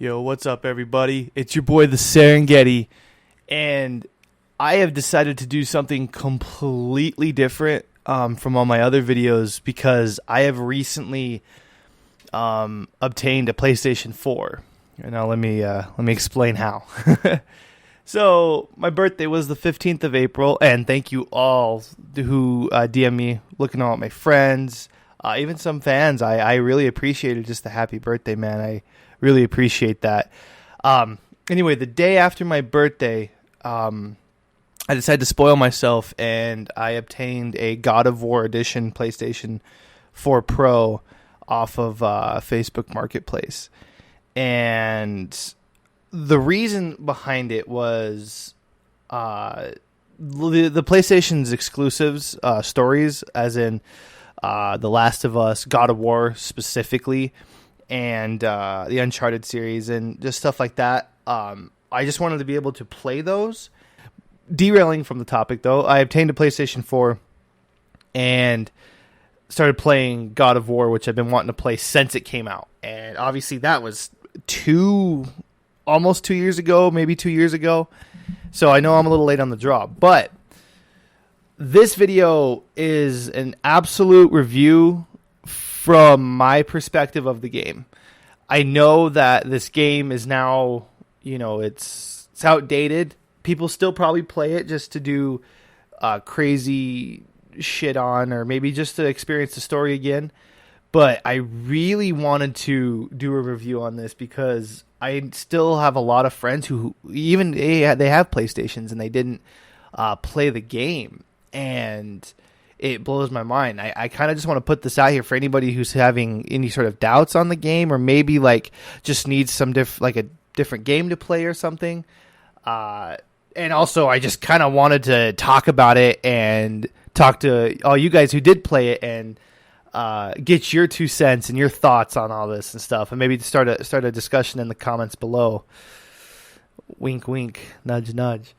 Yo, what's up, everybody? It's your boy, the Serengeti, and I have decided to do something completely different from all my other videos because I have recently obtained a PlayStation 4. And now let me explain how. So my birthday was the 15th of April, and thank you all who DM me, looking at all my friends, even some fans. I really appreciated just the happy birthday, man. I really appreciate that. Anyway, the day after my birthday, I decided to spoil myself, and I obtained a God of War Edition PlayStation 4 Pro off of Facebook Marketplace. And the reason behind it was the PlayStation's exclusives, stories, as in The Last of Us, God of War specifically, and the Uncharted series, and just stuff like that. I just wanted to be able to play those. Derailing from the topic, though, I obtained a PlayStation 4 and started playing God of War, which I've been wanting to play since it came out. And obviously that was almost 2 years ago, maybe 2 years ago. So I know I'm a little late on the draw. But this video is an absolute review from my perspective of the game. I know that this game is now, it's outdated. People still probably play it just to do crazy shit on, or maybe just to experience the story again. But I really wanted to do a review on this because I still have a lot of friends who even they have PlayStations and they didn't play the game, and it blows my mind. I kind of just want to put this out here for anybody who's having any sort of doubts on the game, or maybe just needs some a different game to play or something. And also, I just kind of wanted to talk about it and talk to all you guys who did play it and get your 2 cents and your thoughts on all this and stuff, and maybe start a discussion in the comments below. Wink, wink, nudge, nudge.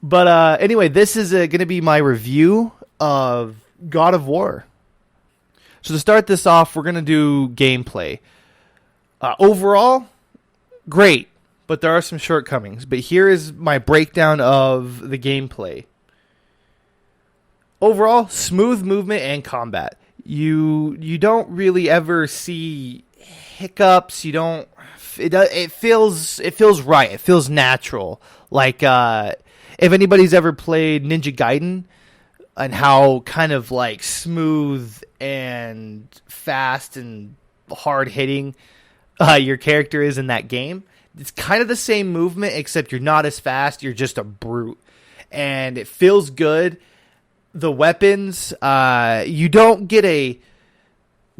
But anyway, this is going to be my review of God of War. So to start this off, we're going to do gameplay. Overall, great, but there are some shortcomings. But here is my breakdown of the gameplay. Overall, smooth movement and combat. You don't really ever see hiccups. It feels right. It feels natural. Like if anybody's ever played Ninja Gaiden and how kind of smooth and fast and hard hitting your character is in that game, it's kind of the same movement, except you're not as fast. You're just a brute, and it feels good. The weapons, you don't get a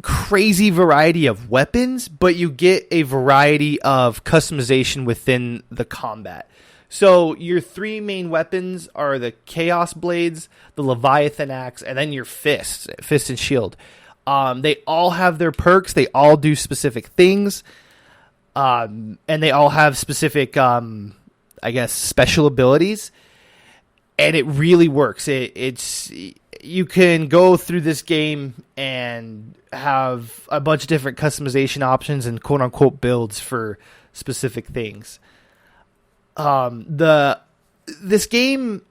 crazy variety of weapons, but you get a variety of customization within the combat. So your 3 main weapons are the Chaos Blades, the Leviathan Axe, and then your fist and shield. They all have their perks. They all do specific things. And they all have specific, special abilities. And it really works. You can go through this game and have a bunch of different customization options and quote unquote builds for specific things. This game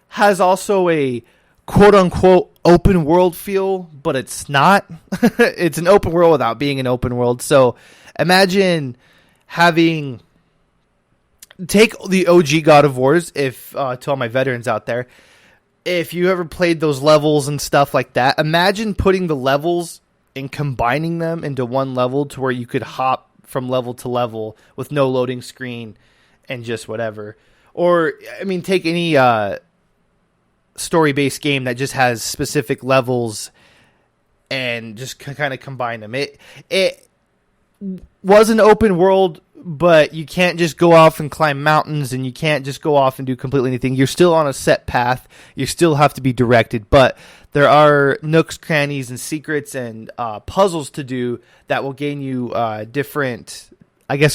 has also a quote unquote open world feel, but it's not. It's an open world without being an open world. So imagine take the OG God of Wars, if to all my veterans out there, if you ever played those levels and stuff like that, imagine putting the levels and combining them into one level to where you could hop from level to level with no loading screen and just whatever. Or, take any story-based game that just has specific levels and just kind of combine them. It was an open world, but you can't just go off and climb mountains, and you can't just go off and do completely anything. You're still on a set path. You still have to be directed, but there are nooks, crannies, and secrets and puzzles to do that will gain you different,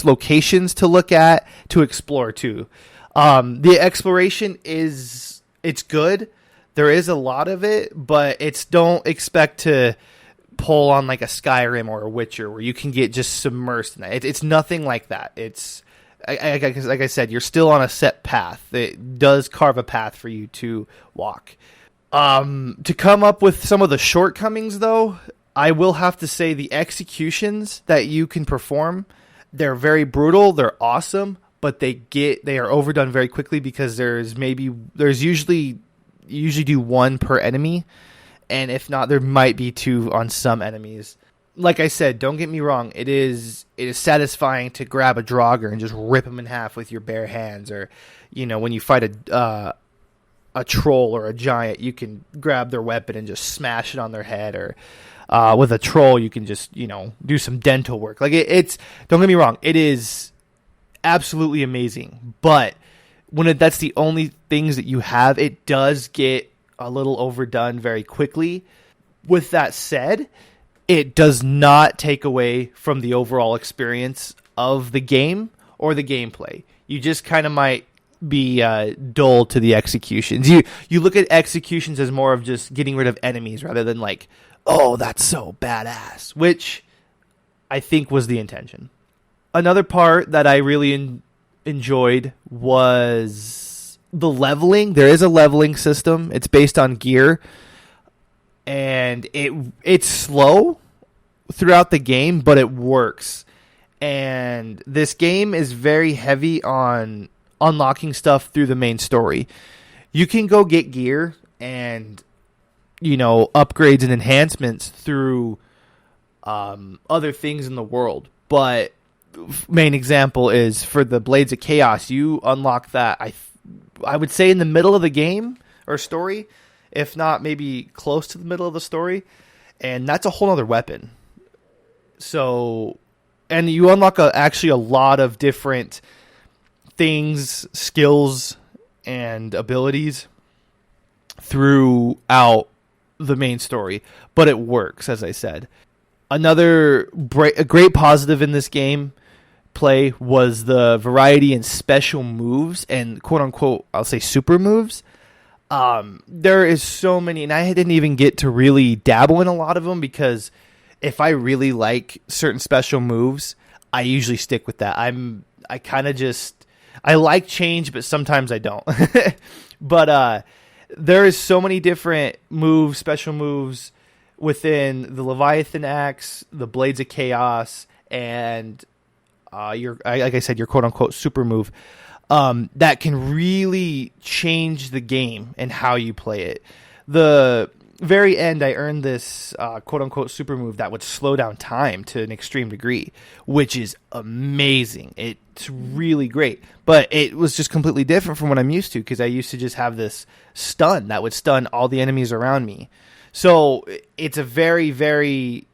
locations to look at, to explore too. The exploration it's good. There is a lot of it, but don't expect to pull on like a Skyrim or a Witcher where you can get just submersed in that. It's nothing like that. It's like I said, you're still on a set path. It does carve a path for you to walk. To come up with some of the shortcomings, though, I will have to say the executions that you can perform, they're very brutal. They're awesome, but they are overdone very quickly because there's usually do one per enemy, and if not, there might be two on some enemies. Like I said, don't get me wrong. It is satisfying to grab a Draugr and just rip him in half with your bare hands, or when you fight a troll or a giant, you can grab their weapon and just smash it on their head, or with a troll, you can just do some dental work. Like it's don't get me wrong. It is absolutely amazing, but when that's the only things that you have, it does get a little overdone very quickly. With that said, it does not take away from the overall experience of the game or the gameplay. You just kind of might be dull to the executions. You look at executions as more of just getting rid of enemies rather than like, oh, that's so badass, which I think was the intention. Another part that I really enjoyed was the leveling. There is a leveling system. It's based on gear, and it's slow throughout the game, but it works. And this game is very heavy on unlocking stuff through the main story. You can go get gear and upgrades and enhancements through other things in the world, but main example is for the Blades of Chaos. You unlock that I would say in the middle of the game or story, if not maybe close to the middle of the story, and that's a whole other weapon. So, and you unlock actually a lot of different things, skills, and abilities throughout the main story, but it works, as I said. A great positive in this game play was the variety in special moves and quote unquote, I'll say super moves. There is so many, and I didn't even get to really dabble in a lot of them because if I really like certain special moves, I usually stick with that. I like change, but sometimes I don't. But there is so many different moves, special moves within the Leviathan Axe, the Blades of Chaos, and like I said, your quote-unquote super move, that can really change the game and how you play it. The very end, I earned this quote-unquote super move that would slow down time to an extreme degree, which is amazing. It's really great, but it was just completely different from what I'm used to because I used to just have this stun that would stun all the enemies around me. So it's a very, very,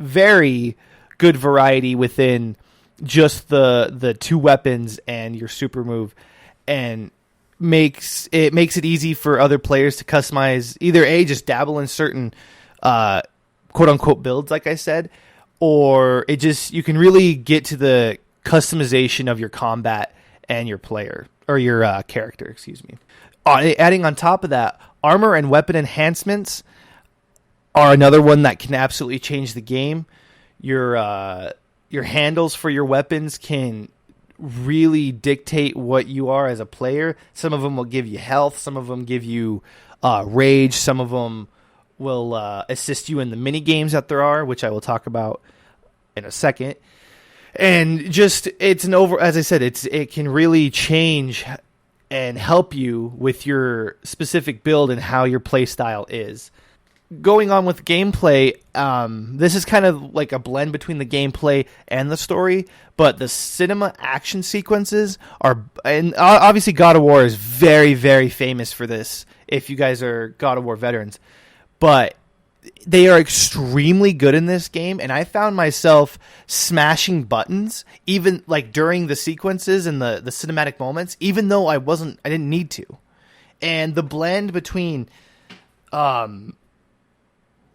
very good variety within just the two weapons and your super move, and makes it easy for other players to customize, either just dabble in certain quote unquote builds, like I said, or you can really get to the customization of your combat and your player or your character, excuse me. Adding on top of that, armor and weapon enhancements are another one that can absolutely change the game. Your handles for your weapons can really dictate what you are as a player. Some of them will give you health. Some of them give you rage. Some of them will assist you in the mini games that there are, which I will talk about in a second. And just as I said, it can really change and help you with your specific build and how your play style is. Going on with gameplay, this is kind of like a blend between the gameplay and the story, but the cinema action sequences are, and obviously God of War is very, very famous for this, if you guys are God of War veterans, but they are extremely good in this game, and I found myself smashing buttons, even like during the sequences and the cinematic moments, even though I didn't need to. And the blend between the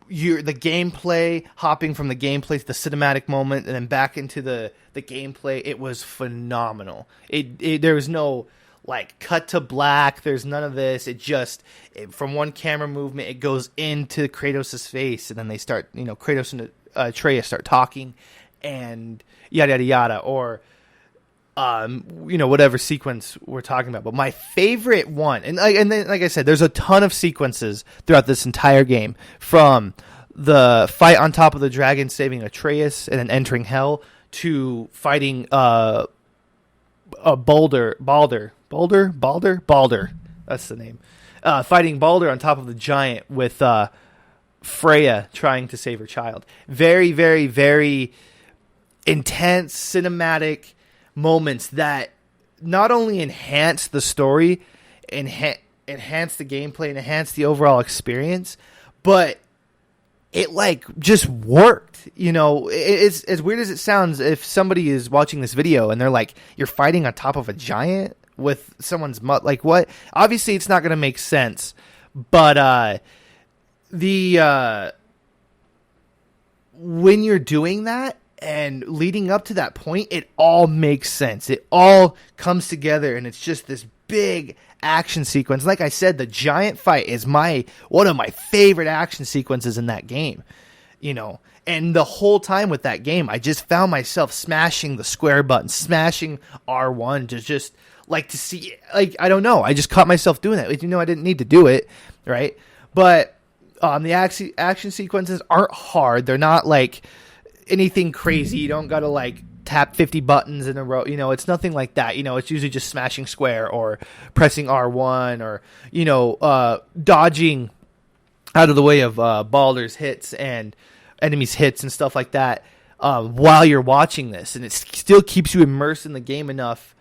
gameplay, hopping from the gameplay to the cinematic moment and then back into the gameplay, it was phenomenal. There was no like cut to black. There's none of this. From one camera movement, it goes into Kratos' face, and then they start, Kratos and Atreus start talking, and yada yada yada, or whatever sequence we're talking about. But my favorite one, and then like I said, there's a ton of sequences throughout this entire game, from the fight on top of the dragon saving Atreus and then entering hell, to fighting Balder. That's the name. Fighting Balder on top of the giant with Freya trying to save her child. Very, very, very intense cinematic moments that not only enhance the story, enhance the gameplay, and enhance the overall experience, but it just worked. It's as weird as it sounds. If somebody is watching this video and they're like, "You're fighting on top of a giant with someone's what?" Obviously, it's not going to make sense. But when you're doing that and leading up to that point, it all makes sense. It all comes together, and it's just this big action sequence. Like I said, the giant fight is one of my favorite action sequences in that game. And the whole time with that game, I just found myself smashing the square button, smashing R1 to just to see, I don't know. I just caught myself doing that. I didn't need to do it, right? But the action sequences aren't hard. They're not anything crazy. You don't got to tap 50 buttons in a row. It's nothing like that. It's usually just smashing square or pressing R1 or, dodging out of the way of Balder's hits and enemies' hits and stuff like that while you're watching this. And it still keeps you immersed in the game enough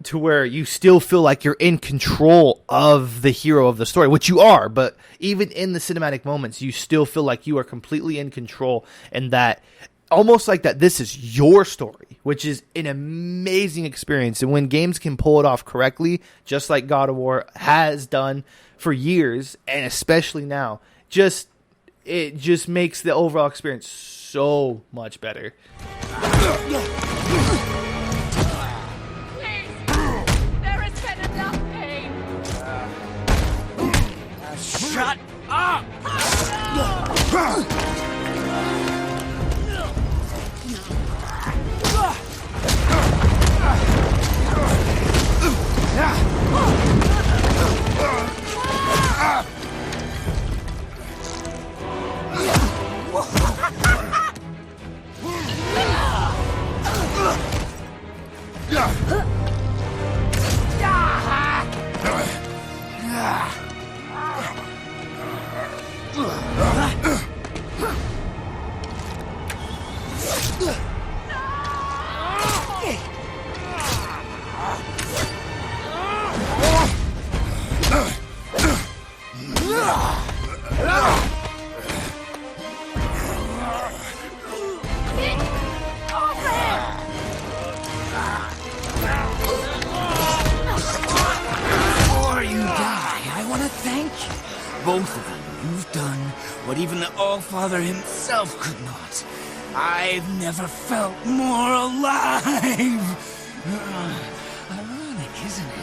to where you still feel like you're in control of the hero of the story, which you are. But even in the cinematic moments, you still feel like you are completely in control, and that almost like that this is your story, which is an amazing experience. And when games can pull it off correctly, just like God of War has done for years, and especially now, it just makes the overall experience so much better. Shut up! Both of you, you've done what even the All-Father himself could not. I've never felt more alive! Ironic, isn't it?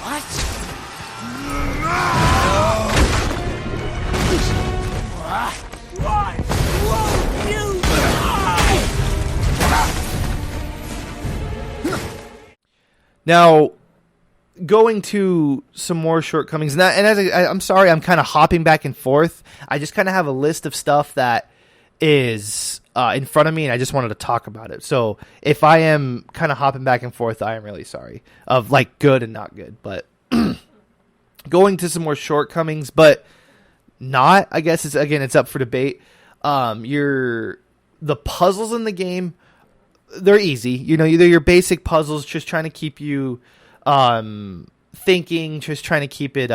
What? Won't you die? Now, going to some more shortcomings, and I'm sorry, I'm kind of hopping back and forth. I just kind of have a list of stuff that is in front of me, and I just wanted to talk about it. So if I am kind of hopping back and forth, I am really sorry of good and not good. But going to some more shortcomings, but not. I guess it's up for debate. The puzzles in the game, they're easy. They're your basic puzzles, just trying to keep you thinking, just trying to keep it,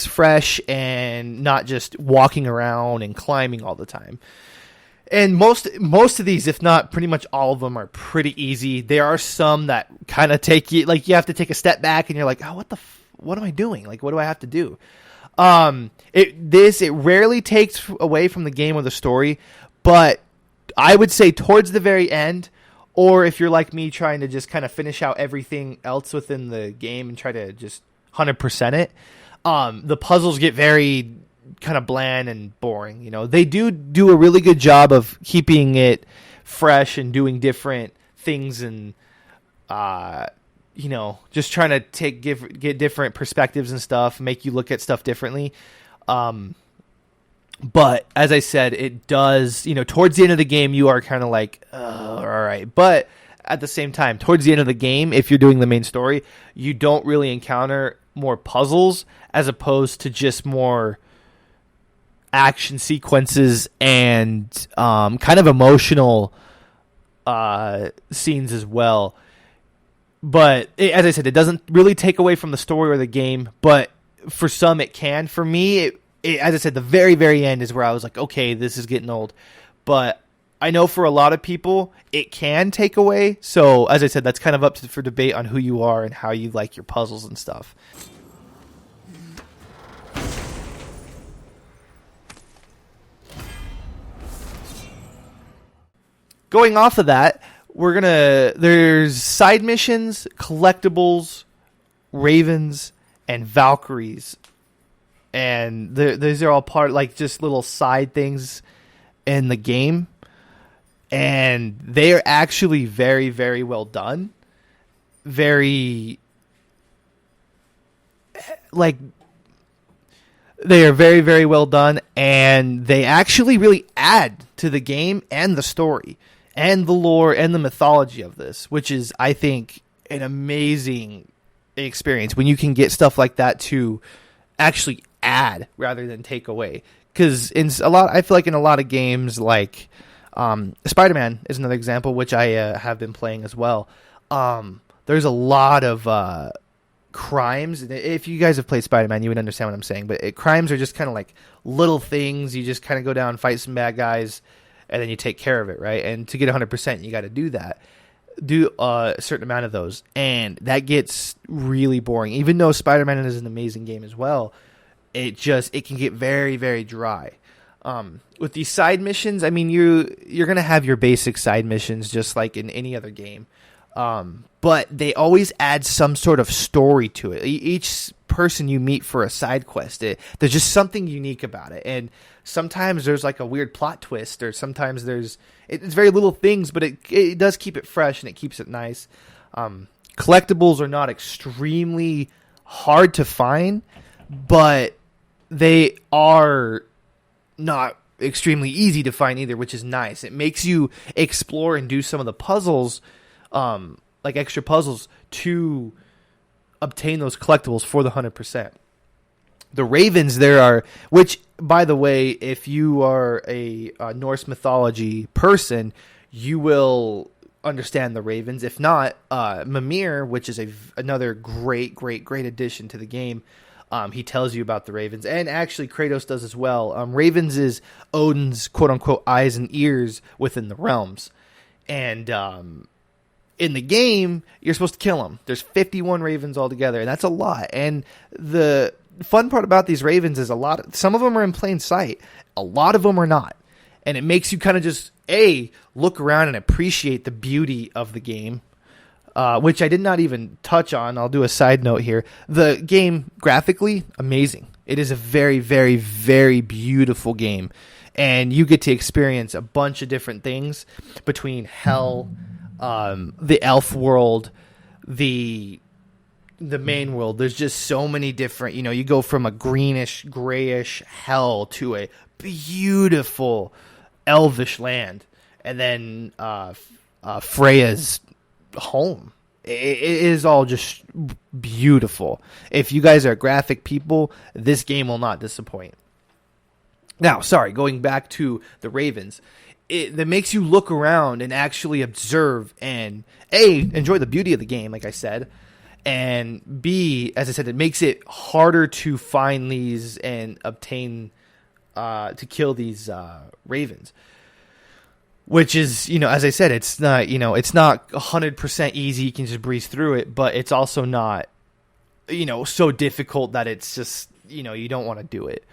fresh and not just walking around and climbing all the time. And most of these, if not pretty much all of them, are pretty easy. There are some that kind of take you, you have to take a step back and you're like, oh, what am I doing? What do I have to do? It rarely takes away from the game or the story, but I would say towards the very end, or if you're like me trying to just kind of finish out everything else within the game and try to just 100% it, the puzzles get very kind of bland and boring. They do a really good job of keeping it fresh and doing different things and just trying to get different perspectives and stuff, make you look at stuff differently. But as I said, it does, towards the end of the game, you are kind of like, all right. But at the same time, towards the end of the game, if you're doing the main story, you don't really encounter more puzzles as opposed to just more action sequences and kind of emotional scenes as well. But as I said, it doesn't really take away from the story or the game, but for some it can. For me, as I said, the very, very end is where I was like, okay, this is getting old. But I know for a lot of people, it can take away. So as I said, that's kind of up for debate on who you are and how you like your puzzles and stuff. Going off of that, there's side missions, collectibles, ravens, and Valkyries. And these are all just little side things in the game. And they are actually very, very well done. They are very, very well done. And they actually really add to the game and the story and the lore and the mythology of this, which is, I think, an amazing experience when you can get stuff like that to actually add rather than take away. Because I feel like in a lot of games, like Spider-Man is another example, which I have been playing as well. There's a lot of crimes. If you guys have played Spider-Man, you would understand what I'm saying. But crimes are just kind of like little things. You just kind of go down, fight some bad guys, and then you take care of it, right? And to get 100%, you got to do that. Do a certain amount of those. And that gets really boring. Even though Spider-Man is an amazing game as well, it can get very, very dry. With these side missions, I mean, you're going to have your basic side missions just like in any other game. But they always add some sort of story to it. Each person you meet for a side quest, there's just something unique about it. And sometimes there's like a weird plot twist, or sometimes it's very little things, but it does keep it fresh and it keeps it nice. Collectibles are not extremely hard to find, but they are not extremely easy to find either, which is nice. It makes you explore and do some of the puzzles, like extra puzzles, to obtain those collectibles for the 100%. The ravens which, by the way, if you are a Norse mythology person, you will understand the ravens. If not, Mimir, which is another great addition to the game, he tells you about the ravens, and actually Kratos does as well. Ravens is Odin's quote-unquote eyes and ears within the realms. And in the game, you're supposed to kill them. There's 51 ravens altogether, and that's a lot. And the fun part about these ravens is some of them are in plain sight. A lot of them are not. And it makes you kind of just, look around and appreciate the beauty of the game, which I did not even touch on. I'll do a side note here. The game, graphically, amazing. It is a very, very, very beautiful game. And you get to experience a bunch of different things between hell, the elf world, the main world. There's just so many different, you go from a greenish, grayish hell to a beautiful elvish land. And then Freya's home. It is all just beautiful. If you guys are graphic people, this game will not disappoint. Now, going back to the ravens, that makes you look around and actually observe and enjoy the beauty of the game, like I said, and B, as I said, it makes it harder to find these and obtain to kill these ravens. Which is, as I said, it's not 100% easy. You can just breeze through it, but it's also not, so difficult that it's just, you don't want to do it.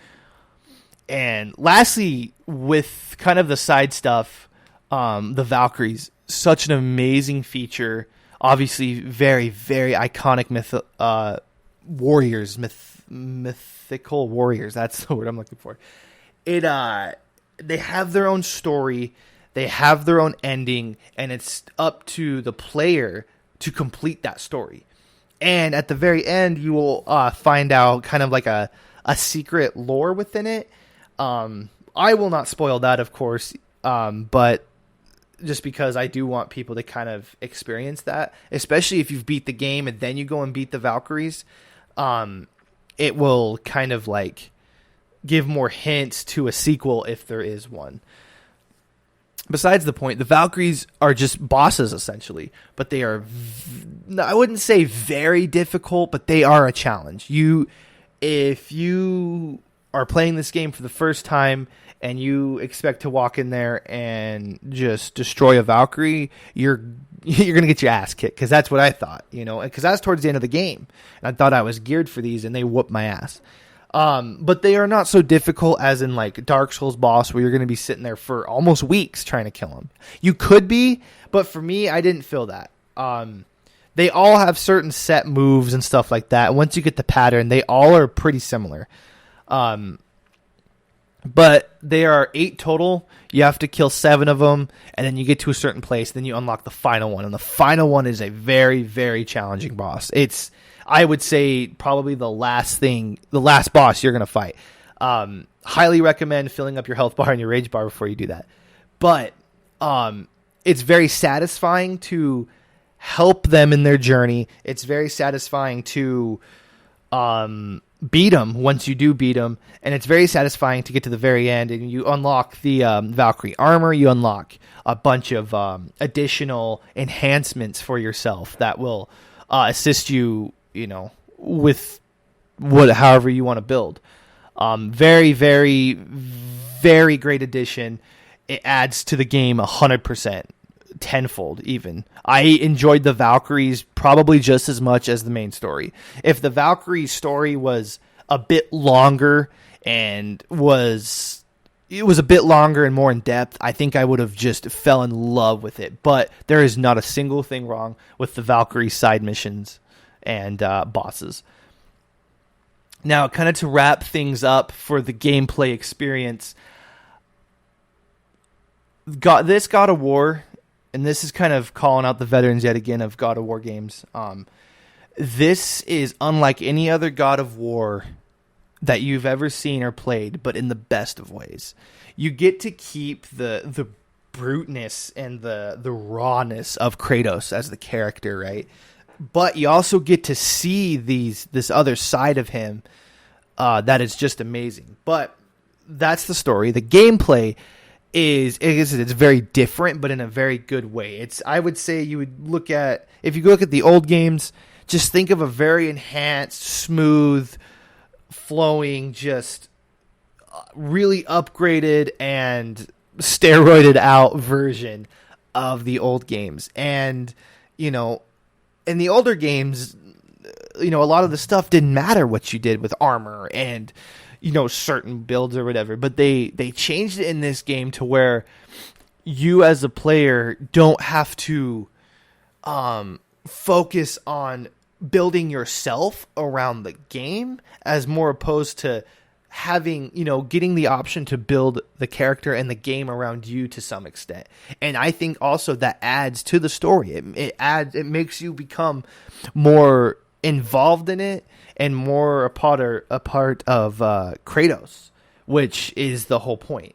And lastly, with kind of the side stuff, the Valkyries, such an amazing feature. Obviously, very, very iconic mythical warriors. That's the word I'm looking for. They have their own story. They have their own ending, and it's up to the player to complete that story. And at the very end, you will find out kind of like a secret lore within it. I will not spoil that, of course, but just because I do want people to kind of experience that, especially if you've beat the game and then you go and beat the Valkyries, it will kind of like give more hints to a sequel if there is one. Besides the point, the Valkyries are just bosses essentially, but they are, I wouldn't say very difficult, but they are a challenge. If you are playing this game for the first time and you expect to walk in there and just destroy a Valkyrie, you're going to get your ass kicked, because that's what I thought, because that's towards the end of the game. And I thought I was geared for these, and they whooped my ass. But they are not so difficult as in like Dark Souls boss, where you're going to be sitting there for almost weeks trying to kill him. You could be, but for me, I didn't feel that. They all have certain set moves and stuff like that. Once you get the pattern, they all are pretty similar. But there are 8 total. You have to kill 7 of them, and then you get to a certain place. Then you unlock the final one, and the final one is a very, very challenging boss. It's, I would say, probably the last boss you're going to fight. Highly recommend filling up your health bar and your rage bar before you do that. But it's very satisfying to help them in their journey. It's very satisfying to beat them once you do beat them, and it's very satisfying to get to the very end and you unlock the Valkyrie armor. You unlock a bunch of additional enhancements for yourself that will assist you, with however you want to build. Very, very, very great addition. It adds to the game 100%. Tenfold even. I enjoyed the Valkyries probably just as much as the main story. If the Valkyrie story was a bit longer and was a bit longer and more in depth, I think I would have just fell in love with it. But there is not a single thing wrong with the Valkyrie side missions and bosses. Now, kind of to wrap things up for the gameplay experience, God of War. And this is kind of calling out the veterans yet again of God of War games. This is unlike any other God of War that you've ever seen or played, but in the best of ways. You get to keep the bruteness and the rawness of Kratos as the character, right? But you also get to see this other side of him that is just amazing. But that's the story. The gameplay it's very different, but in a very good way. I would say you would look at, if you look at the old games, just think of a very enhanced, smooth, flowing, just really upgraded and steroided out version of the old games. And, in the older games, a lot of the stuff didn't matter what you did with armor and certain builds or whatever, but they changed it in this game to where you as a player don't have to focus on building yourself around the game, as more opposed to having, getting the option to build the character and the game around you to some extent. And I think also that adds to the story. It makes you become more involved in it and more a part of Kratos, which is the whole point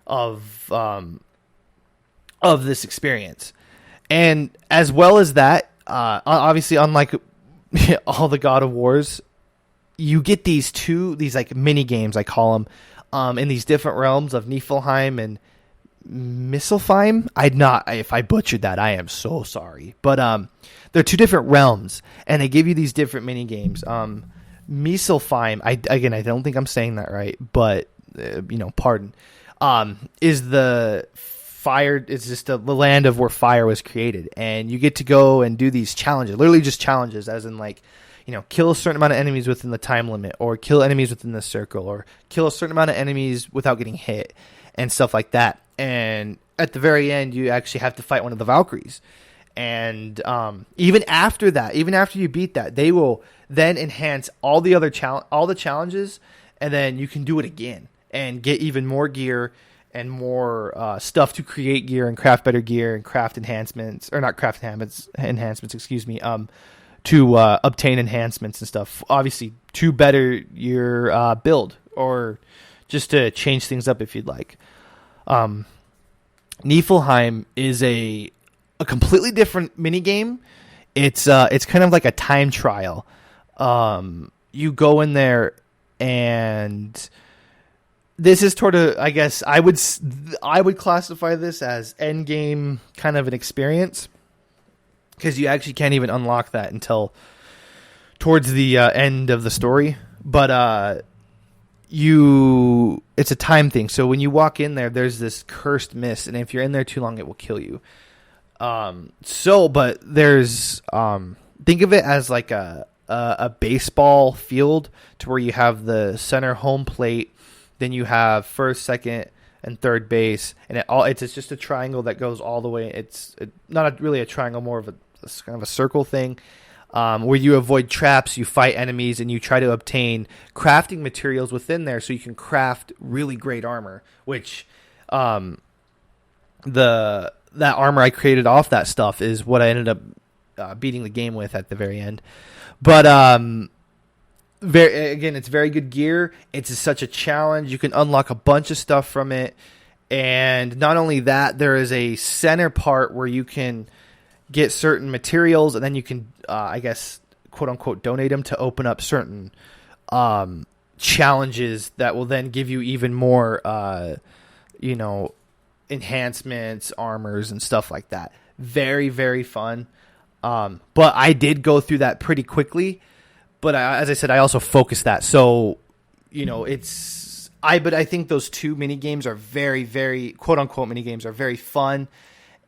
of this experience. And as well as that, obviously, unlike all the God of Wars, you get these like mini games, I call them, in these different realms of Niflheim and Misselheim. If I butchered that, I am so sorry. But they're 2 different realms, and they give you these different mini games. Misselheim, I don't think I'm saying that right, but pardon. Is the fire? It's just the land of where fire was created, and you get to go and do these challenges. Literally, just challenges, as in like kill a certain amount of enemies within the time limit, or kill enemies within the circle, or kill a certain amount of enemies without getting hit, and stuff like that. And at the very end, you actually have to fight one of the Valkyries. And even after that, even after you beat that, they will then enhance all the other all the challenges, and then you can do it again and get even more gear and more stuff to create gear and craft better gear and craft enhancements, or not craft enhancements, excuse me, to obtain enhancements and stuff. Obviously, to better your build, or just to change things up if you'd like. Niflheim is a completely different mini game. It's kind of like a time trial. You go in there, and this is sort of, I guess, I would classify this as end game kind of an experience, because you actually can't even unlock that until towards the end of the story. But it's a time thing. So when you walk in there, there's this cursed mist, and if you're in there too long, it will kill you. But there's think of it as like a baseball field, to where you have the center home plate, then you have first, second, and third base, and it's just a triangle that goes all the way. It's not really a triangle, more of a kind of a circle thing, where you avoid traps, you fight enemies, and you try to obtain crafting materials within there so you can craft really great armor, which that armor I created off that stuff is what I ended up beating the game with at the very end. But it's very good gear. It's such a challenge. You can unlock a bunch of stuff from it. And not only that, there is a center part where you can get certain materials, and then you can, I guess, quote unquote, donate them to open up certain challenges that will then give you even more, enhancements, armors, and stuff like that. Very, very fun. But I did go through that pretty quickly. But as I said, I also focused that. So, but I think those two mini games are very, very, quote unquote, mini games are very fun,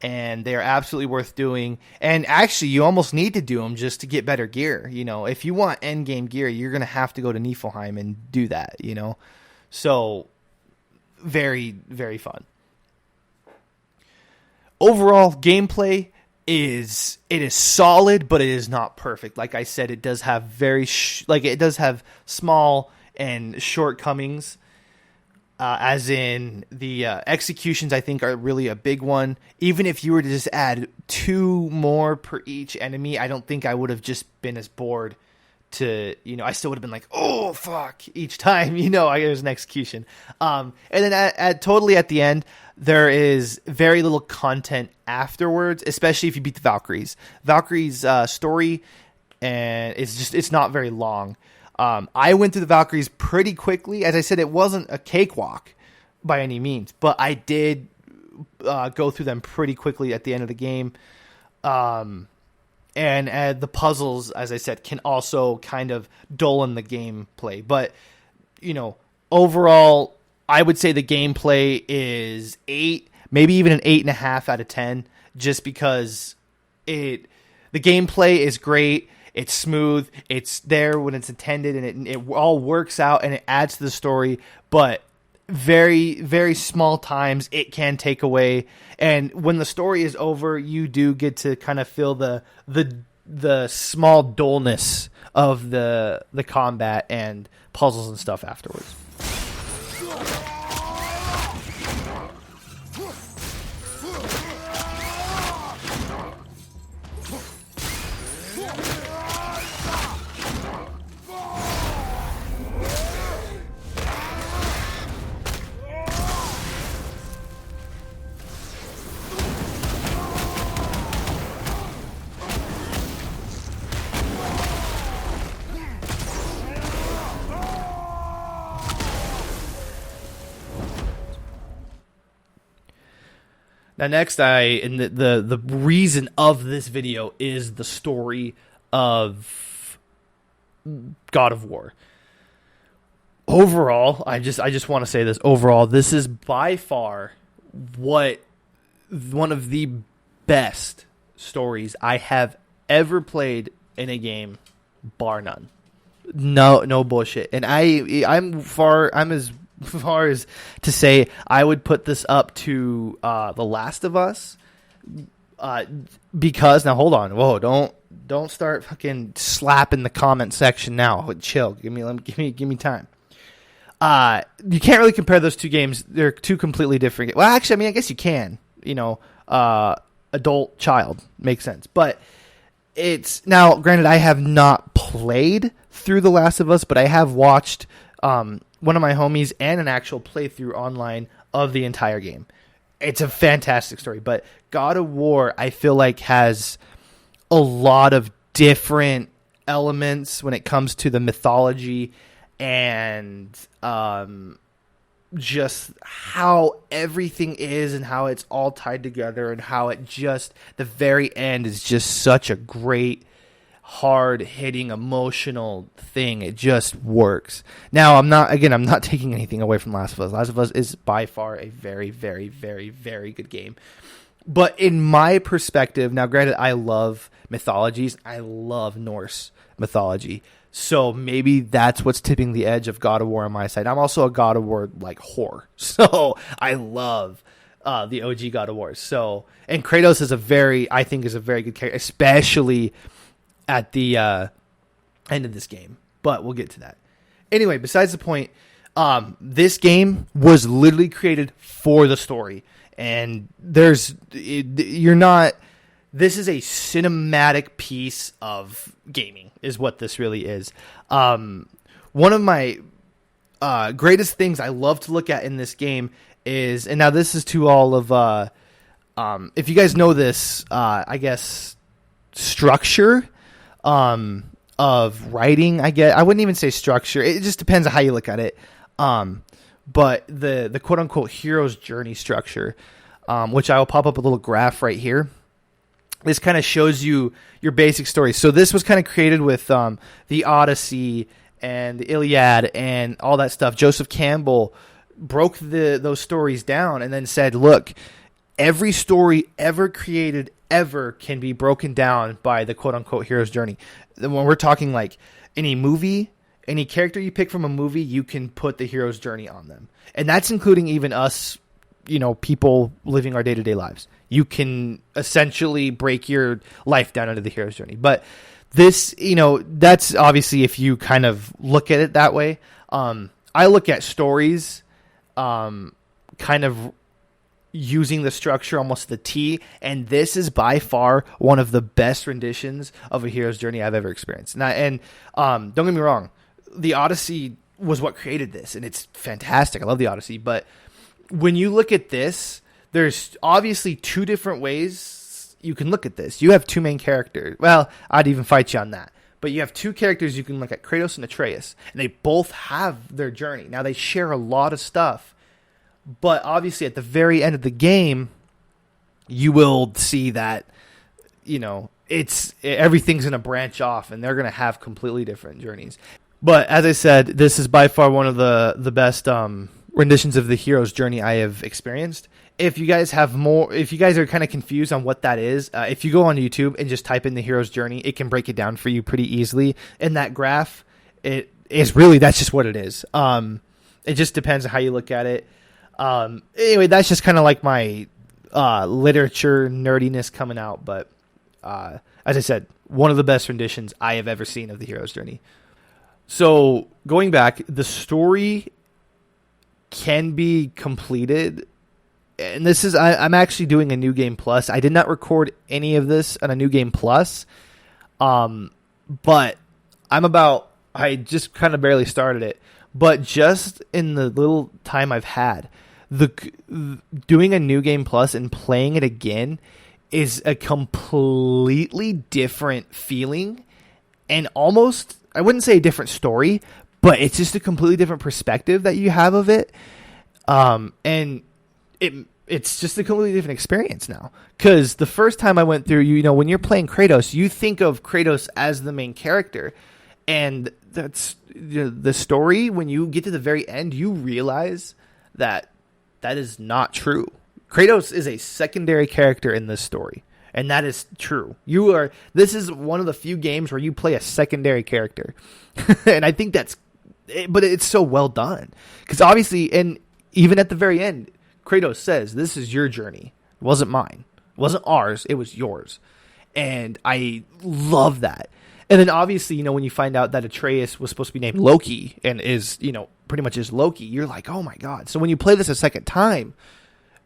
and they are absolutely worth doing. And actually, you almost need to do them just to get better gear. If you want end game gear, you're going to have to go to Niflheim and do that, So, very, very fun. Overall, gameplay is solid, but it is not perfect. Like I said, it does have it does have small and shortcomings. As in the executions, I think, are really a big one. Even if you were to just add 2 more per each enemy, I don't think I would have just been as bored to, I still would have been like, oh, fuck, each time, there's an execution. And then at the end, there is very little content afterwards, especially if you beat the Valkyries. Valkyries' story, and it's not very long. I went through the Valkyries pretty quickly. As I said, it wasn't a cakewalk by any means, but I did go through them pretty quickly at the end of the game. And the puzzles, as I said, can also kind of dull in the gameplay. But, overall, I would say the gameplay is 8, maybe even an 8.5 out of 10, just because the gameplay is great. It's smooth. It's there when it's intended, and it all works out, and it adds to the story. But very, very small times it can take away. And when the story is over, you do get to kind of feel the small dullness of the combat and puzzles and stuff afterwards. Now, next, the reason of this video is the story of God of War. Overall, I just want to say this. Overall, this is by far one of the best stories I have ever played in a game bar none. No bullshit. And I'm as far as to say I would put this up to The Last of Us, because now hold on, whoa, don't start fucking slapping the comment section now. Chill, give me time. You can't really compare those two games. They're two completely different. Well, actually, I mean, I guess you can. Adult child makes sense, but it's now granted. I have not played through The Last of Us, but I have watched one of my homies and an actual playthrough online of the entire game. It's a fantastic story, but God of War, I feel like, has a lot of different elements when it comes to the mythology and just how everything is and how it's all tied together and how it just, the very end is just such a great, hard-hitting, emotional thing. It just works. Now, I'm not taking anything away from Last of Us. Last of Us is by far a very, very, very, very good game. But in my perspective, now granted, I love mythologies. I love Norse mythology. So maybe that's what's tipping the edge of God of War on my side. I'm also a God of War like whore. So I love the OG God of War. So, and Kratos is a very good character, especially at the end of this game. But we'll get to that. Anyway, besides the point, this game was literally created for the story. And this is a cinematic piece of gaming, is what this really is. One of my greatest things I love to look at in this game is, and now this is to all of, if you guys know this, I guess, structure of writing, I guess. I wouldn't even say structure. It just depends on how you look at it. But the quote-unquote hero's journey structure, which I will pop up a little graph right here. This kind of shows you your basic story. So this was kind of created with the Odyssey and the Iliad and all that stuff. Joseph Campbell broke those stories down and then said, look, every story ever created ever can be broken down by the quote-unquote hero's journey. When we're talking like any movie, any character you pick from a movie, you can put the hero's journey on them. And that's including even us, people living our day-to-day lives. You can essentially break your life down into the hero's journey. But this, that's obviously if you kind of look at it that way. I look at stories kind of using the structure almost to the T, and this is by far one of the best renditions of a hero's journey I've ever experienced. And don't get me wrong, the Odyssey was what created this, and it's fantastic. I love the Odyssey, but when you look at this, there's obviously two different ways you can look at this. You have two main characters. Well, I'd even fight you on that. But you have two characters you can look at, Kratos and Atreus, and they both have their journey. Now, they share a lot of stuff, but obviously at the very end of the game, you will see that, everything's going to branch off, and they're going to have completely different journeys. But as I said, this is by far one of the best renditions of the hero's journey I have experienced. If you guys are kind of confused on what that is, if you go on YouTube and just type in the hero's journey, it can break it down for you pretty easily. In that graph, that's just what it is. It just depends on how you look at it. Anyway, that's just kind of like my literature nerdiness coming out. But as I said, one of the best renditions I have ever seen of the hero's journey. So going back, the story can be completed. And this is, I'm actually doing a New Game Plus. I did not record any of this on a New Game Plus. But I just kind of barely started it. But just in the little time I've had, doing a New Game Plus and playing it again is a completely different feeling. And almost, I wouldn't say a different story, but it's just a completely different perspective that you have of it. And it's just a completely different experience now. Because the first time I went through, when you're playing Kratos, you think of Kratos as the main character. And that's the story. When you get to the very end, you realize that is not true. Kratos is a secondary character in this story. And that is true. This is one of the few games where you play a secondary character. And I think but it's so well done. Because obviously, and even at the very end, Kratos says, this is your journey. It wasn't mine. It wasn't ours. It was yours. And I love that. And then obviously, when you find out that Atreus was supposed to be named Loki and is, pretty much is Loki, you're like, oh my God. So when you play this a second time,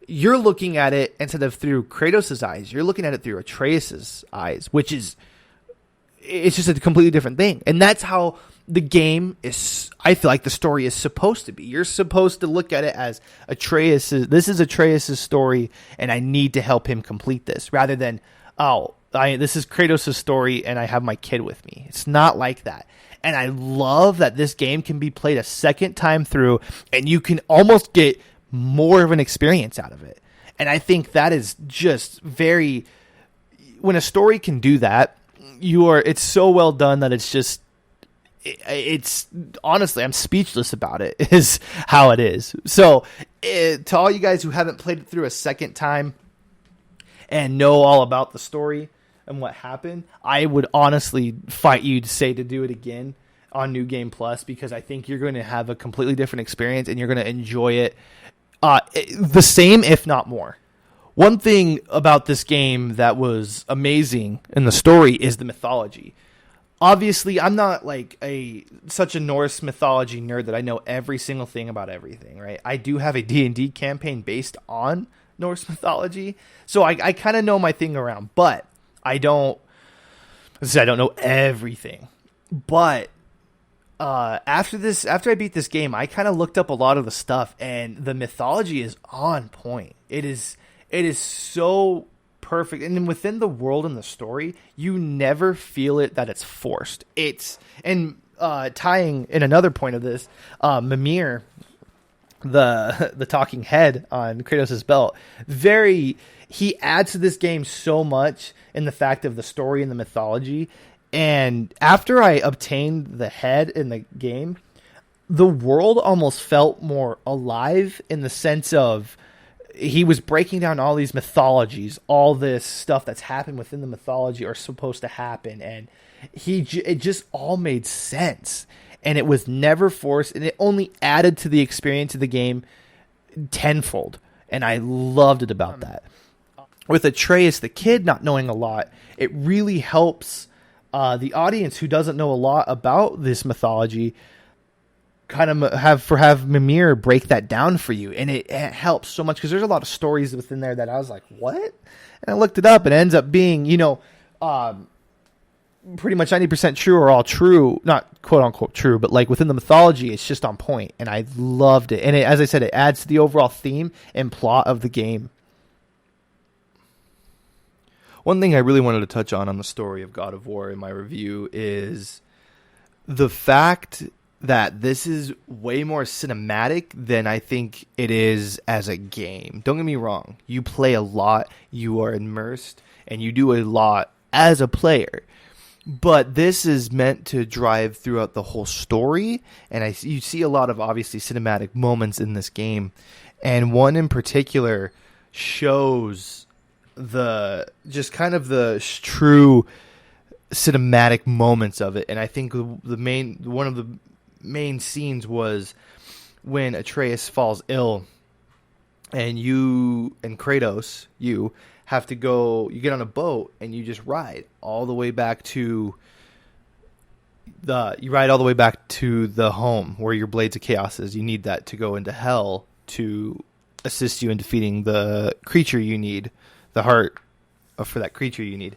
you're looking at it instead of through Kratos' eyes, you're looking at it through Atreus' eyes, it's just a completely different thing. And that's how the game is, I feel like the story is supposed to be. You're supposed to look at it as this is Atreus' story, and I need to help him complete this, rather than, this is Kratos' story, and I have my kid with me. It's not like that. And I love that this game can be played a second time through, and you can almost get more of an experience out of it. And I think that is just when a story can do that, it's so well done that it's honestly, I'm speechless about it, is how it is. So to all you guys who haven't played it through a second time and know all about the story and what happened, I would honestly fight you to do it again on New Game Plus, because I think you're going to have a completely different experience and you're going to enjoy it the same, if not more. One thing about this game that was amazing in the story is the mythology. Obviously, I'm not like such a Norse mythology nerd that I know every single thing about everything, right? I do have a D&D campaign based on Norse mythology, so I kind of know my thing around, but I don't know everything. But after I beat this game, I kind of looked up a lot of the stuff, and the mythology is on point. It is so perfect, and then within the world and the story, you never feel that it's forced. Tying in another point of this, Mimir, the talking head on Kratos' belt, he adds to this game so much in the fact of the story and the mythology. And after I obtained the head in the game, the world almost felt more alive, in the sense of he was breaking down all these mythologies, all this stuff that's happened within the mythology or supposed to happen. And it just all made sense. And it was never forced, and it only added to the experience of the game tenfold. And I loved it about that. With Atreus, the kid, not knowing a lot, it really helps the audience who doesn't know a lot about this mythology kind of have Mimir break that down for you. And it helps so much, because there's a lot of stories within there that I was like, what? And I looked it up, and it ends up being, pretty much 90% true, or all true, not quote unquote true, but like within the mythology, it's just on point, and I loved it. And as I said, it adds to the overall theme and plot of the game. One thing I really wanted to touch on the story of God of War in my review is the fact that this is way more cinematic than I think it is as a game. Don't get me wrong. You play a lot, you are immersed, and you do a lot as a player. But this is meant to drive throughout the whole story, and you see a lot of obviously cinematic moments in this game. And one in particular shows the true cinematic moments of it. And I think one of the main scenes was when Atreus falls ill, and Kratos, you have to go, you get on a boat and you just ride all the way back to the home where your Blades of Chaos is. You need that to go into Hell to assist you in defeating the creature you need, the heart for that creature you need.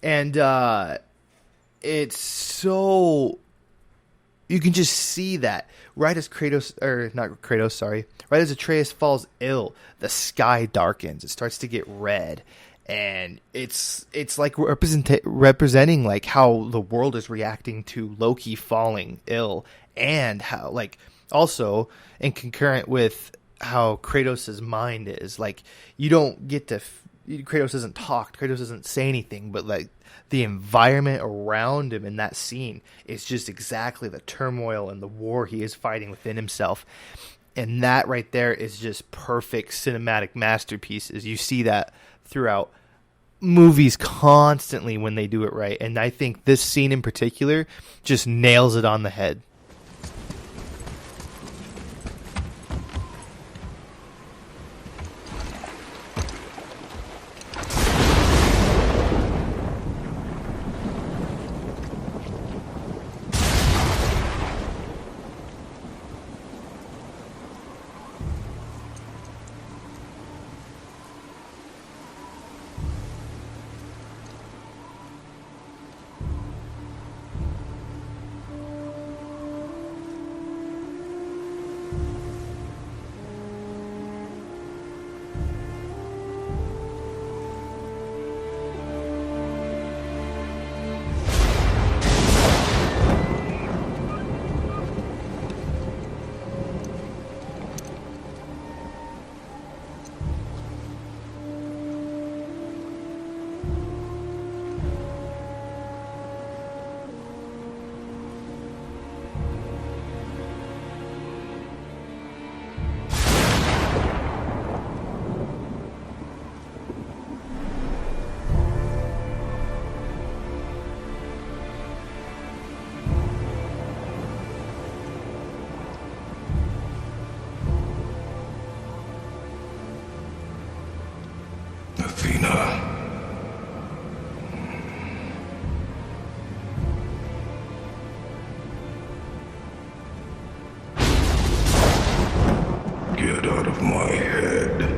And it's so, you can just see that right as Atreus falls ill, the sky darkens. It starts to get red, and it's like representing like how the world is reacting to Loki falling ill, and how, like, also in concurrent with how Kratos' mind is. Like, you don't get to Kratos doesn't talk, Kratos doesn't say anything, but like the environment around him in that scene is just exactly the turmoil and the war he is fighting within himself. And that right there is just perfect cinematic masterpieces. You see that throughout movies constantly when they do it right, and I think this scene in particular just nails it on the head. Athena. Get out of my head.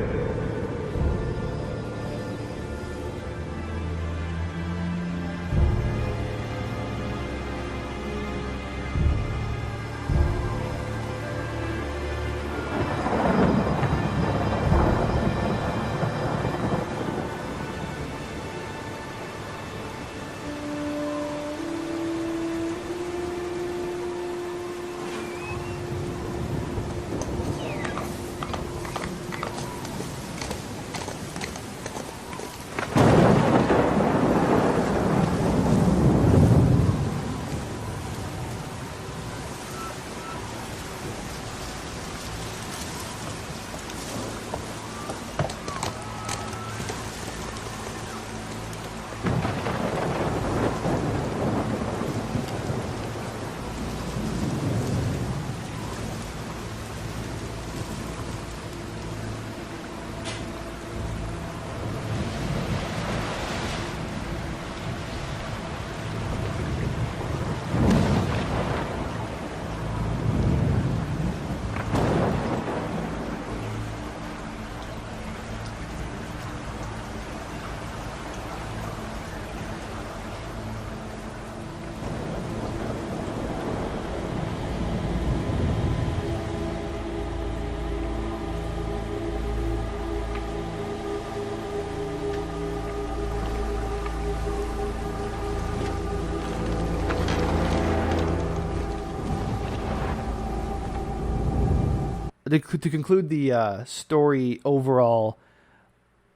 To conclude the story overall,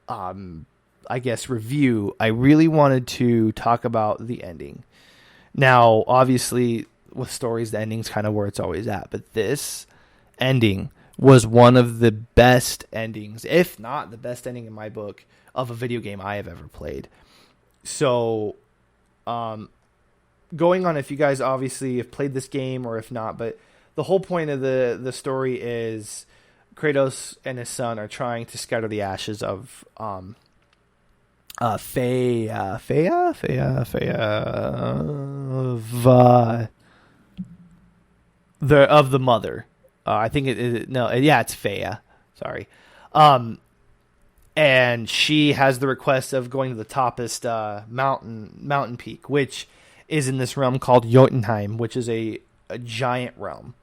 I guess, review, I really wanted to talk about the ending. Now, obviously, with stories, the ending's kind of where it's always at. But this ending was one of the best endings, if not the best ending in my book, of a video game I have ever played. So, going on, if you guys obviously have played this game or if not, but the whole point of the story is Kratos and his son are trying to scatter the ashes of Freya of the mother. I think it's Freya. Sorry. And she has the request of going to the toppest mountain peak, which is in this realm called Jotunheim, which is a giant realm.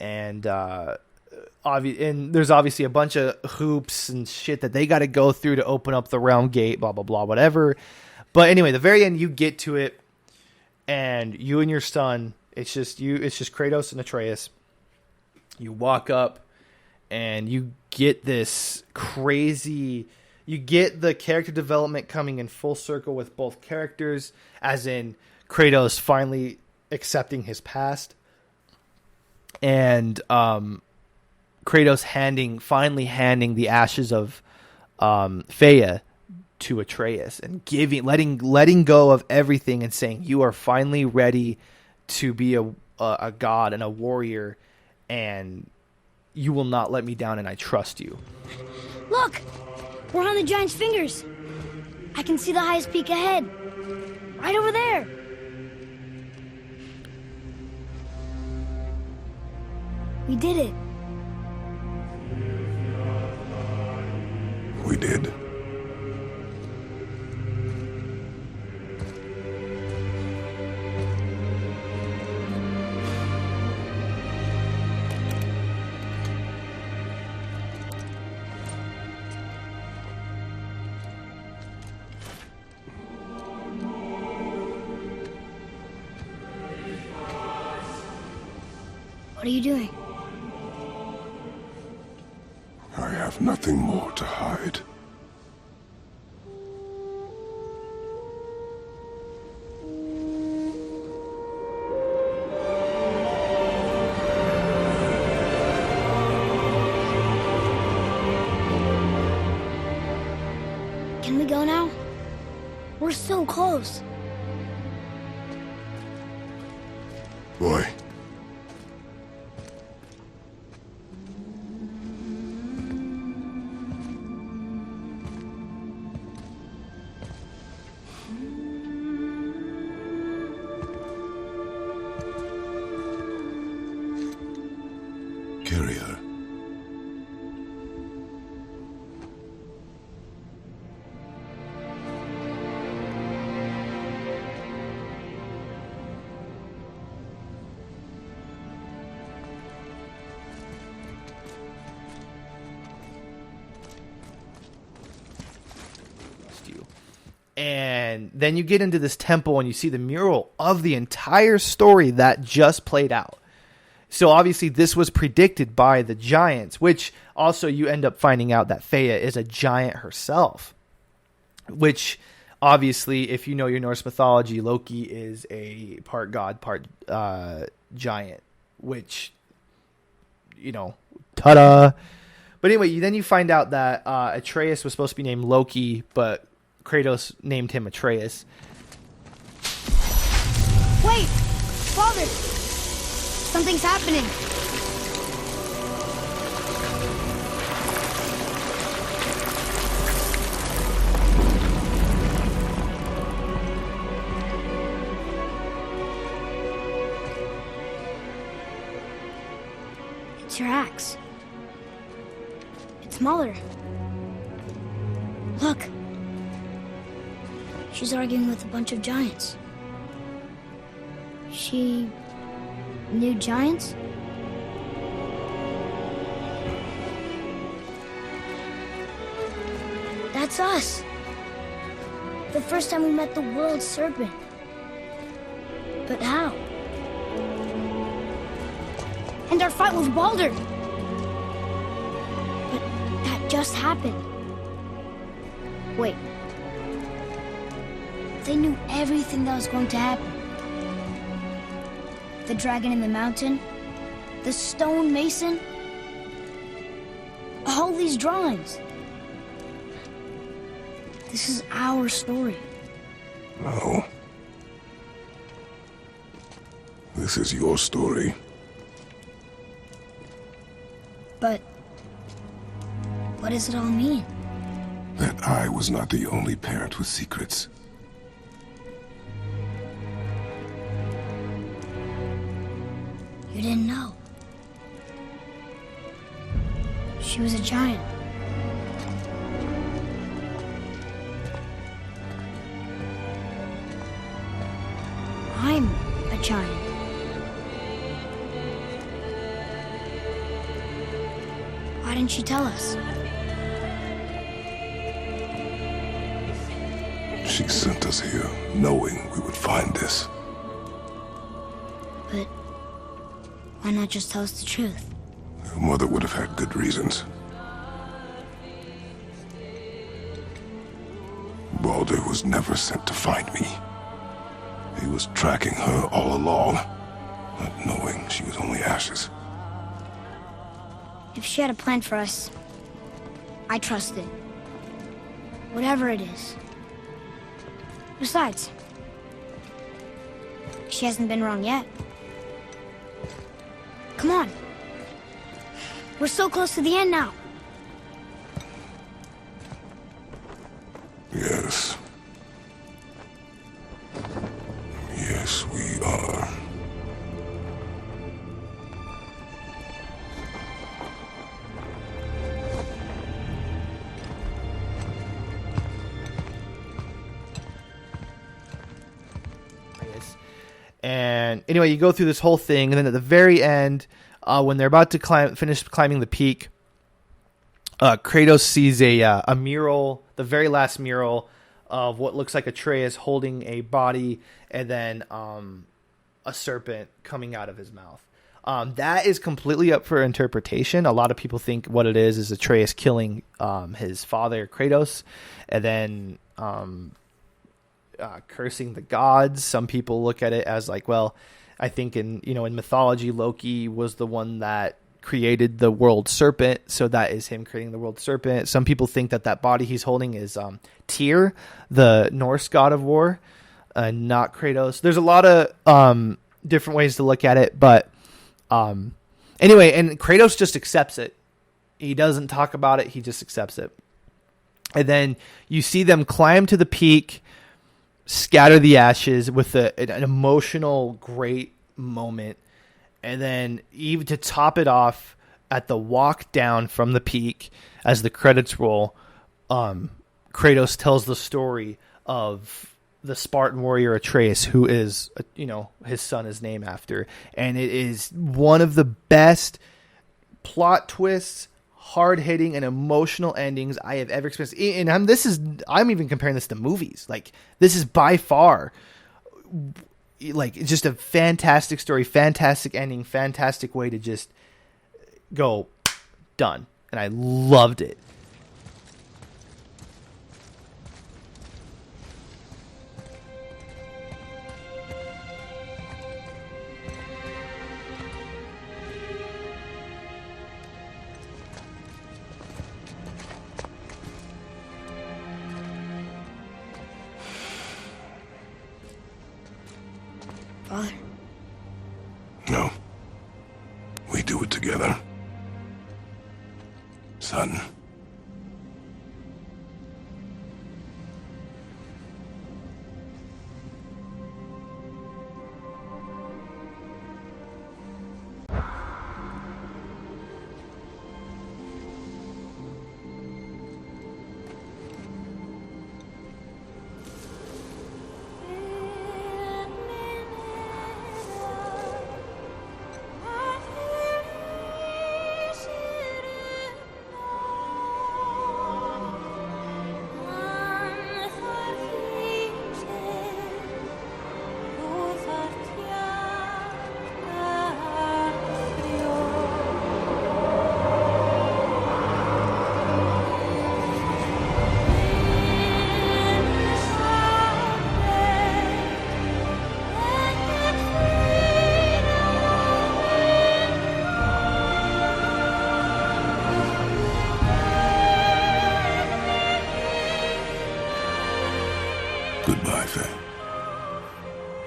And and there's obviously a bunch of hoops and shit that they got to go through to open up the realm gate, blah, blah, blah, whatever. But anyway, the very end, you get to it, and you and your son, it's just Kratos and Atreus. You walk up, and you get this crazy... You get the character development coming in full circle with both characters, as in Kratos finally accepting his past, and Kratos finally handing the ashes of Freya to Atreus and letting go of everything and saying, you are finally ready to be a god and a warrior, and you will not let me down, and I trust you. Look! We're on the giant's fingers. I can see the highest peak ahead. Right over there. We did it. We did. What are you doing? I have nothing more to hide. Can we go now? We're so close. Boy. Carry her. You. And then you get into this temple and you see the mural of the entire story that just played out. So obviously this was predicted by the giants, which also you end up finding out that Freya is a giant herself, which obviously, if you know your Norse mythology, Loki is a part god, part giant, which, you know, ta-da. But anyway, then you find out that Atreus was supposed to be named Loki, but Kratos named him Atreus. Wait! Father! Something's happening. It's your axe. It's smaller. Look. She's arguing with a bunch of giants. She knew giants? That's us. The first time we met the world serpent. But how? And our fight with Baldur. But that just happened. Wait. They knew everything that was going to happen. The dragon in the mountain, the stone mason, all these drawings. This is our story. No. This is your story. But what does it all mean? That I was not the only parent with secrets. You didn't know. She was a giant. I'm a giant. Why didn't she tell us? She sent us here, knowing we would find this. But why not just tell us the truth? Your mother would have had good reasons. Baldur was never sent to find me. He was tracking her all along, not knowing she was only ashes. If she had a plan for us, I trust it. Whatever it is. Besides, she hasn't been wrong yet. Come on. We're so close to the end now. Yes. Yes, we are. And anyway, you go through this whole thing, and then at the very end, when they're about to finish climbing the peak, Kratos sees a mural, the very last mural of what looks like Atreus holding a body, and then a serpent coming out of his mouth. That is completely up for interpretation. A lot of people think what it is Atreus killing his father Kratos, and then cursing the gods. Some people look at it as like, well, I think in mythology, Loki was the one that created the world serpent, so that is him creating the world serpent. Some people think that body he's holding is Tyr, the Norse god of war, not Kratos. There's a lot of different ways to look at it, but anyway, and Kratos just accepts it. He doesn't talk about it, he just accepts it. And then you see them climb to the peak, scatter the ashes with an emotional, great moment. And then even to top it off, at the walk down from the peak, as the credits roll, Kratos tells the story of the Spartan warrior Atreus, who is, his son is named after. And it is one of the best plot twists, hard-hitting and emotional endings I have ever experienced. And I'm even comparing this to movies. Like, this is by far, like, just a fantastic story, fantastic ending, fantastic way to just go done. And I loved it. Father? No. We do it together. Son. Goodbye, Faye.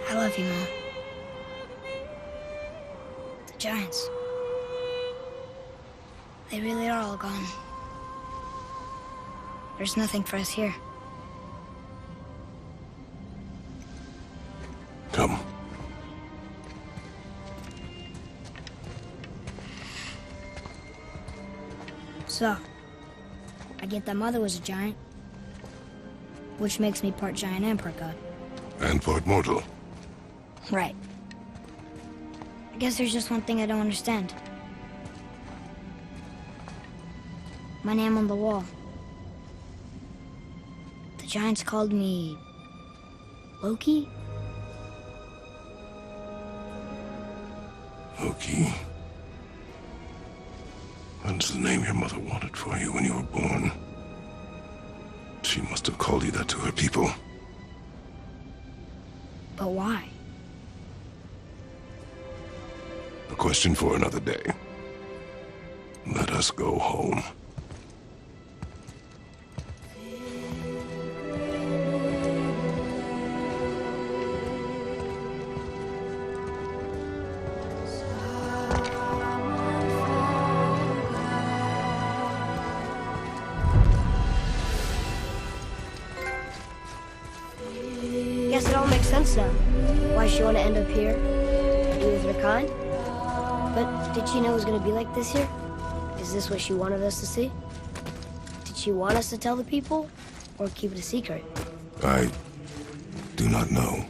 I love you, Mom. The Giants. They really are all gone. There's nothing for us here. Come. So, I get that Mother was a giant, which makes me part giant and part god. And part mortal. Right. I guess there's just one thing I don't understand. My name on the wall. The Giants called me... Loki? Loki. That's the name your mother wanted for you when you were born. She must have called you that to her people. But why? A question for another day. Let us go home. guess it all makes sense now. Why she want to end up here, be with her kind. But did she know it was going to be like this here? Is this what she wanted us to see? Did she want us to tell the people, or keep it a secret? I do not know.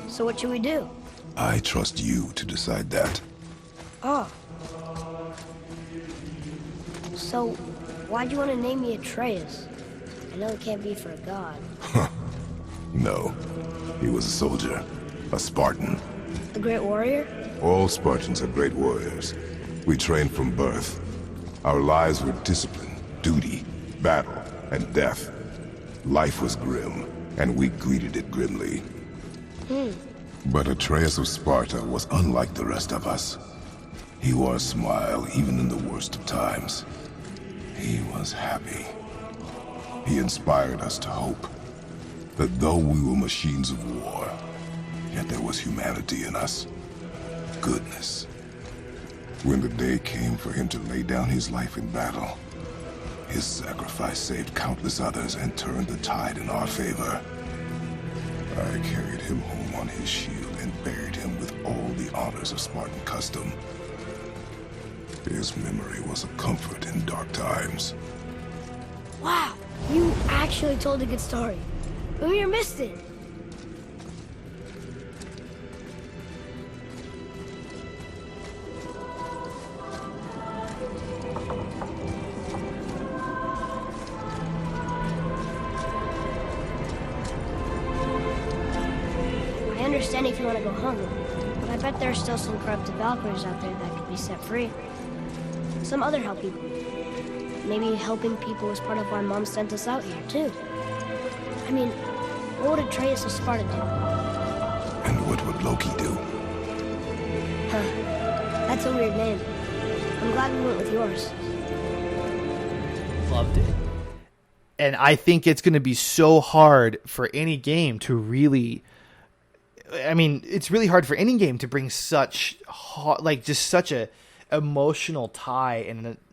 So what should we do? I trust you to decide that. Oh. So, why'd you want to name me Atreus? I know it can't be for a god. No. He was a soldier. A Spartan. A great warrior? All Spartans are great warriors. We trained from birth. Our lives were discipline, duty, battle, and death. Life was grim, and we greeted it grimly. But Atreus of Sparta was unlike the rest of us. He wore a smile even in the worst of times. He was happy. He inspired us to hope that though we were machines of war, yet there was humanity in us. Goodness. When the day came for him to lay down his life in battle, his sacrifice saved countless others and turned the tide in our favor. I carried him home on his shield and buried him with all the honors of Spartan custom. His memory was a comfort in dark times. Wow, you actually told a good story. Lumir missed it. I understand if you want to go home, but I bet there are still some corrupted Valkyries out there that could be set free. Some other help people. Maybe helping people was part of why Mom sent us out here, too. I mean, what would Atreus of Sparta do? And what would Loki do? Huh. That's a weird name. I'm glad we went with yours. Loved it. And I think it's going to be so hard for any game to really... I mean, it's really hard for any game to bring such... just such a emotional tie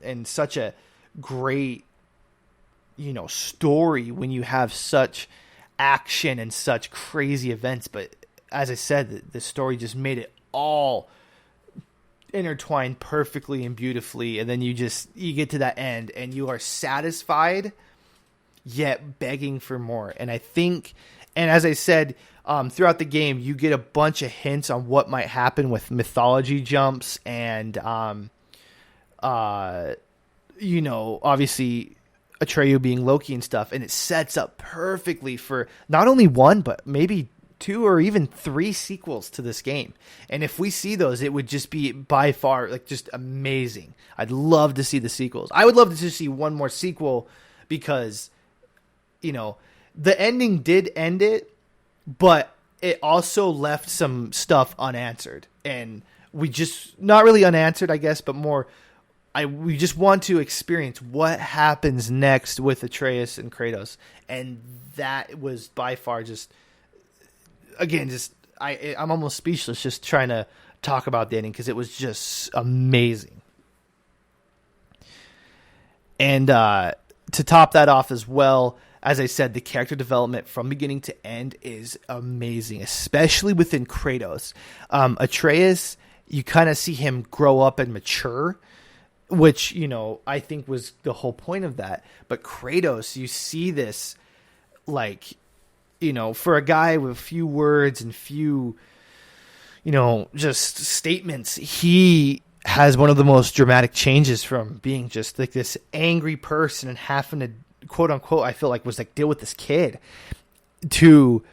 and such a great, story when you have such action and such crazy events. But as I said, the story just made it all intertwined perfectly and beautifully. And then you get to that end and you are satisfied, yet begging for more. And I think, and as I said, throughout the game, you get a bunch of hints on what might happen with mythology jumps and, obviously Atreyu being Loki and stuff. And it sets up perfectly for not only one, but maybe 2 or even 3 sequels to this game. And if we see those, it would just be by far just amazing. I'd love to see the sequels. I would love to just see one more sequel because, the ending did end it, but it also left some stuff unanswered. And we just, not really unanswered, I guess, but more, we just want to experience what happens next with Atreus and Kratos. And that was by far I'm almost speechless just trying to talk about the ending because it was just amazing. And to top that off as well, as I said, the character development from beginning to end is amazing, especially within Kratos. Atreus, you kind of see him grow up and mature, which, I think was the whole point of that. But Kratos, you see this, for a guy with few words and few, just statements, he has one of the most dramatic changes from being just like this angry person and having to, quote unquote, I feel like was deal with this kid, to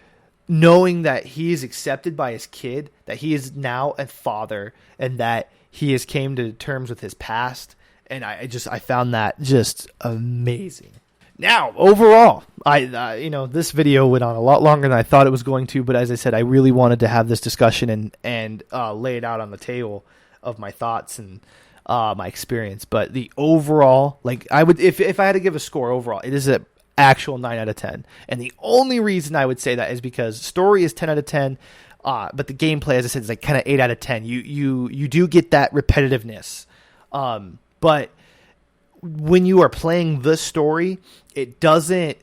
knowing that he is accepted by his kid, that he is now a father, and that he has came to terms with his past. And I found that just amazing. Now, overall, this video went on a lot longer than I thought it was going to, but as I said, I really wanted to have this discussion and lay it out on the table of my thoughts and my experience. But the overall, I would, if I had to give a score overall, it is an actual 9 out of 10. And the only reason I would say that is because story is 10 out of 10, but the gameplay, as I said, is kind of 8 out of 10. You do get that repetitiveness, but when you are playing the story, it doesn't.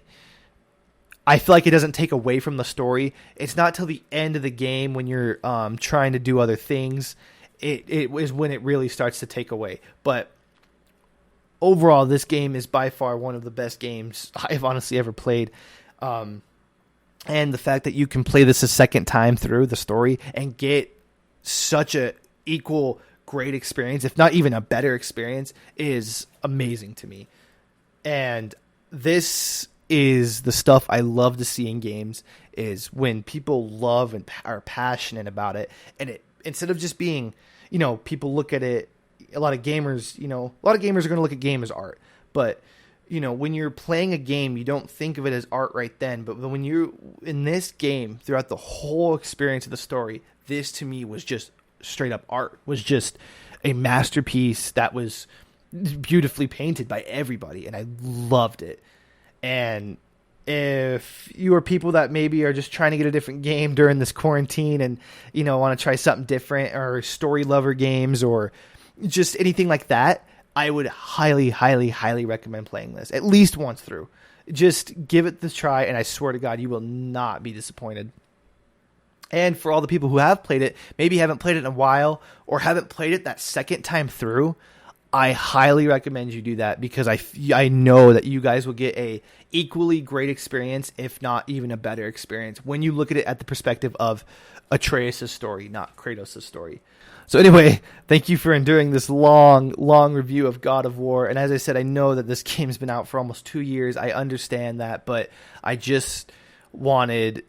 I feel like it doesn't take away from the story. It's not till the end of the game when you're trying to do other things. It is when it really starts to take away. But overall, this game is by far one of the best games I've honestly ever played. And the fact that you can play this a second time through the story and get such a equal great experience, if not even a better experience, is amazing to me. And this is the stuff I love to see in games, is when people love and are passionate about it. And it, instead of just being, people look at it, a lot of gamers are going to look at game as art. But, when you're playing a game, you don't think of it as art right then. But when you're in this game, throughout the whole experience of the story, this to me was just straight up art, was just a masterpiece that was beautifully painted by everybody. And I loved it. And if you are people that maybe are just trying to get a different game during this quarantine and, want to try something different, or story lover games, or just anything like that, I would highly, highly, highly recommend playing this at least once through. Just give it the try, and I swear to God, you will not be disappointed. And for all the people who have played it, maybe haven't played it in a while, or haven't played it that second time through, I highly recommend you do that, because I know that you guys will get a equally great experience, if not even a better experience, when you look at it at the perspective of Atreus' story, not Kratos' story. So anyway, thank you for enduring this long, long review of God of War. And as I said, I know that this game's been out for almost 2 years. I understand that, but I just wanted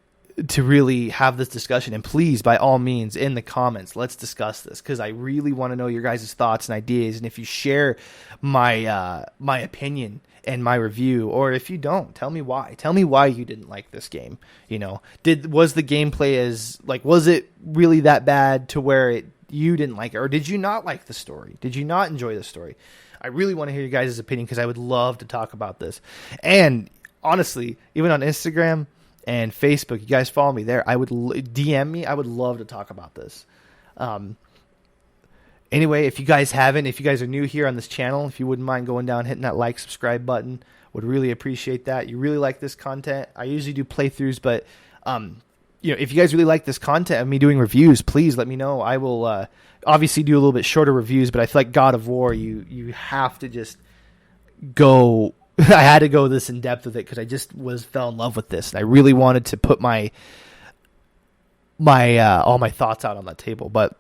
to really have this discussion. And please, by all means, in the comments, let's discuss this, because I really want to know your guys' thoughts and ideas. And if you share my my opinion and my review, or if you don't, tell me why. Tell me why you didn't like this game. Was the gameplay was it really that bad to where you didn't like it, or did you not like the story? Did you not enjoy the story? I really want to hear your guys' opinion, because I would love to talk about this. And honestly, even on Instagram and Facebook, you guys follow me there, I would DM me. I would love to talk about this. Anyway, if you guys are new here on this channel, if you wouldn't mind going down, hitting that like, subscribe button, would really appreciate that. You really like this content. I usually do playthroughs, but if you guys really like this content of me doing reviews, please let me know. I will obviously do a little bit shorter reviews, but I feel like God of War, you have to just go. I had to go this in depth with it, because I just fell in love with this, and I really wanted to put my all my thoughts out on that table. But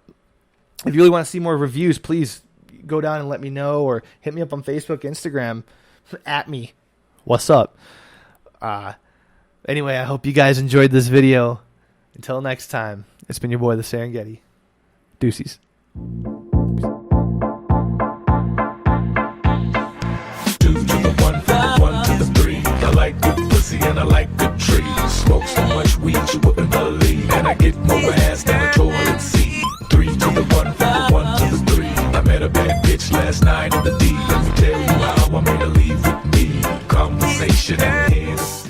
if you really want to see more reviews, please go down and let me know, or hit me up on Facebook, Instagram, at me. What's up? Anyway, I hope you guys enjoyed this video. Until next time, it's been your boy, the Serengeti. Deuces. 2 to the 1, from the 1 to the 3. I like good pussy and I like good trees. Smoke so much weed you wouldn't believe, and I get more ass than a toilet seat. 3 to the 1, from the 1 to the 3. I met a bad bitch last night in the D.